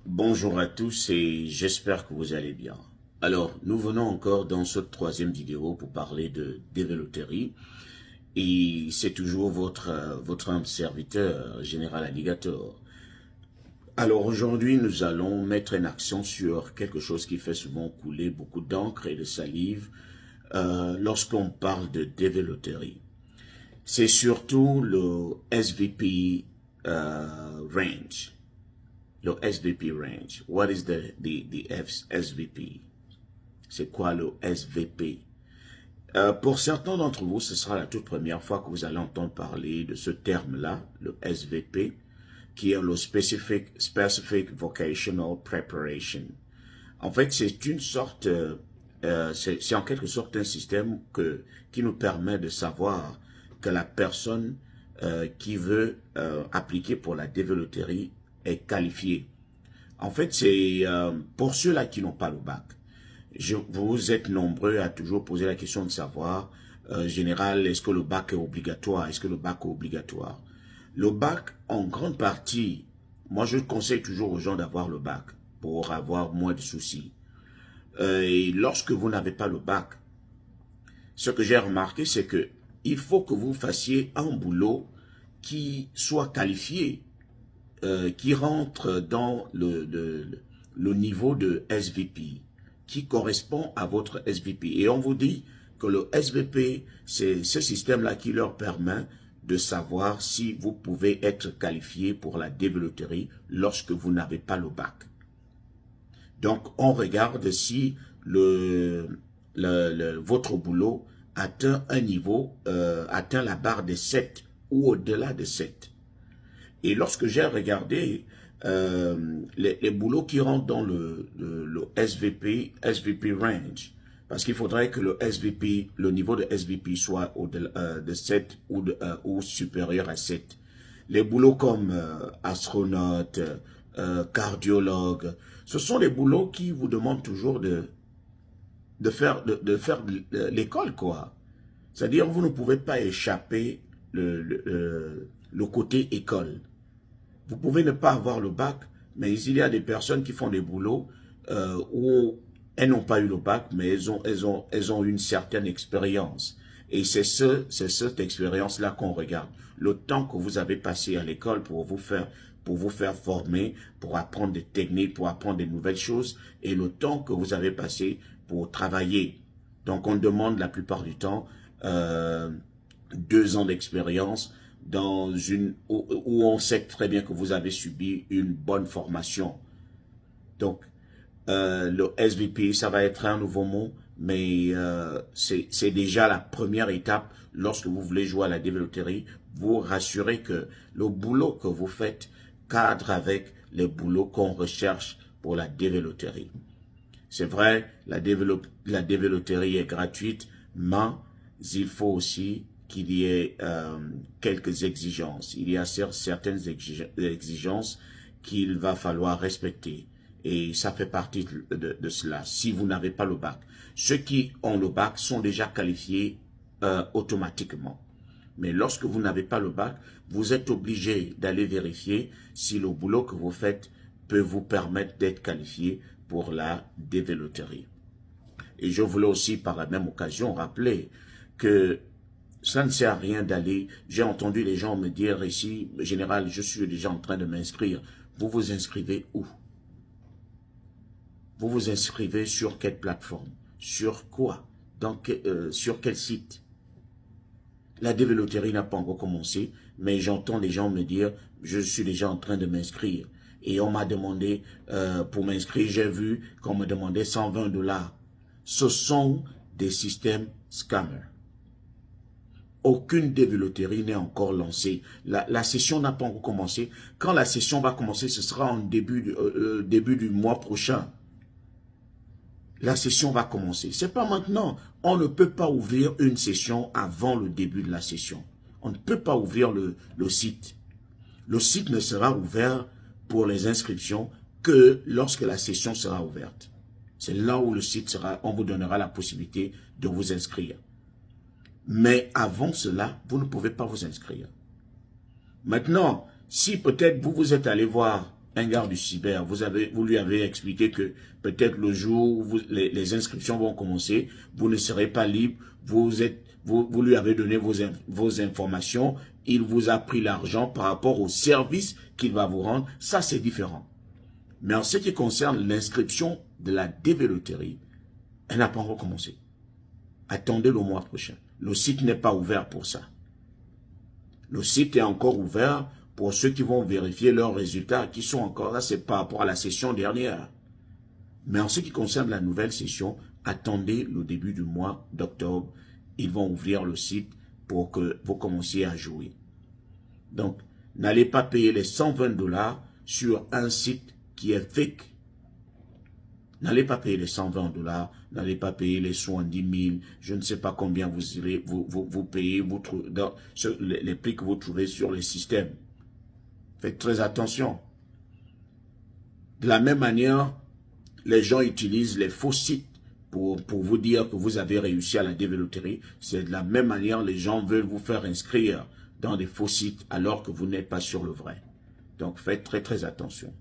Bonjour à tous et j'espère que vous allez bien. Alors, nous venons encore dans cette troisième vidéo pour parler de développerie et c'est toujours votre humble serviteur, Général Alligator. Alors aujourd'hui, nous allons mettre un accent sur quelque chose qui fait souvent couler beaucoup d'encre et de salive lorsqu'on parle de développerie. C'est surtout le SVP range. Le SVP range. What is the SVP? C'est quoi le SVP? Pour certains d'entre vous, ce sera la toute première fois que vous allez entendre parler de ce terme-là, le SVP, qui est le Specific Vocational Preparation. En fait, c'est une sorte, c'est en quelque sorte un système qui nous permet de savoir que la personne qui veut appliquer pour la développerie est qualifiée. En fait, c'est pour ceux-là qui n'ont pas le bac. Vous êtes nombreux à toujours poser la question de savoir, général, est-ce que le bac est obligatoire? Est-ce que le bac est obligatoire? Le bac, en grande partie, moi je conseille toujours aux gens d'avoir le bac pour avoir moins de soucis. Et lorsque vous n'avez pas le bac, ce que j'ai remarqué, c'est que il faut que vous fassiez un boulot qui soit qualifié, qui rentre dans le niveau de SVP, qui correspond à votre SVP. Et on vous dit que le SVP, c'est ce système-là qui leur permet de savoir si vous pouvez être qualifié pour la développerie lorsque vous n'avez pas le bac. Donc, on regarde si votre boulot atteint un niveau, atteint la barre de 7 ou au-delà de 7. Et lorsque j'ai regardé les boulots qui rentrent dans le SVP range, parce qu'il faudrait que le niveau de SVP soit au-delà de 7 ou supérieur à 7. Les boulots comme astronaute, cardiologue, ce sont les boulots qui vous demandent toujours de faire l'école, quoi. C'est-à-dire, vous ne pouvez pas échapper le côté école. Vous pouvez ne pas avoir le bac, mais il y a des personnes qui font des boulots où elles n'ont pas eu le bac, mais elles ont une certaine expérience. Et c'est cette expérience-là qu'on regarde. Le temps que vous avez passé à l'école pour vous faire former, pour apprendre des techniques, pour apprendre des nouvelles choses, et le temps que vous avez passé pour travailler. Donc, on demande la plupart du temps 2 ans d'expérience dans où on sait très bien que vous avez subi une bonne formation. Donc, le SVP, ça va être un nouveau mot, mais c'est déjà la première étape lorsque vous voulez jouer à la développerie. Vous rassurez que le boulot que vous faites cadre avec les boulots qu'on recherche pour la développerie. C'est vrai, la développerie est gratuite, mais il faut aussi qu'il y ait quelques exigences. Il y a certaines exigences qu'il va falloir respecter. Et ça fait partie de cela, si vous n'avez pas le bac. Ceux qui ont le bac sont déjà qualifiés automatiquement. Mais lorsque vous n'avez pas le bac, vous êtes obligé d'aller vérifier si le boulot que vous faites peut vous permettre d'être qualifié pour la développerie. Et je voulais aussi par la même occasion rappeler que ça ne sert à rien d'aller. J'ai entendu les gens me dire ici, général, je suis déjà en train de m'inscrire. Vous vous inscrivez où? Vous vous inscrivez sur quelle plateforme? Sur quoi? Sur quel site? La développerie n'a pas encore commencé, mais j'entends les gens me dire, je suis déjà en train de m'inscrire. Et on m'a demandé, pour m'inscrire, j'ai vu qu'on me demandait 120 $. Ce sont des systèmes scammers. Aucune développerie n'est encore lancée. La session n'a pas encore commencé. Quand la session va commencer, ce sera en début du mois prochain. La session va commencer. C'est pas maintenant. On ne peut pas ouvrir une session avant le début de la session. On ne peut pas ouvrir le site. Le site ne sera ouvert pour les inscriptions que lorsque la session sera ouverte. C'est là où le site sera, on vous donnera la possibilité de vous inscrire. Mais avant cela, vous ne pouvez pas vous inscrire. Maintenant, si peut-être vous êtes allé voir un gars du cyber, vous lui avez expliqué que peut-être le jour où les inscriptions vont commencer, vous ne serez pas libre, vous lui avez donné vos informations, il vous a pris l'argent par rapport au service qu'il va vous rendre, ça c'est différent. Mais en ce qui concerne l'inscription de la dévéloterie, elle n'a pas encore commencé. Attendez le mois prochain. Le site n'est pas ouvert pour ça. Le site est encore ouvert pour ceux qui vont vérifier leurs résultats, qui sont encore là, c'est par rapport à la session dernière. Mais en ce qui concerne la nouvelle session, attendez le début du mois d'octobre. Ils vont ouvrir le site pour que vous commenciez à jouer. Donc, n'allez pas payer les 120 $ sur un site qui est fake. N'allez pas payer les 120 $, n'allez pas payer les 70 000, je ne sais pas combien vous payez les prix que vous trouvez sur les systèmes. Faites très attention. De la même manière, les gens utilisent les faux sites pour vous dire que vous avez réussi à la dévéloterie. C'est de la même manière, les gens veulent vous faire inscrire dans des faux sites alors que vous n'êtes pas sur le vrai. Donc faites très très attention.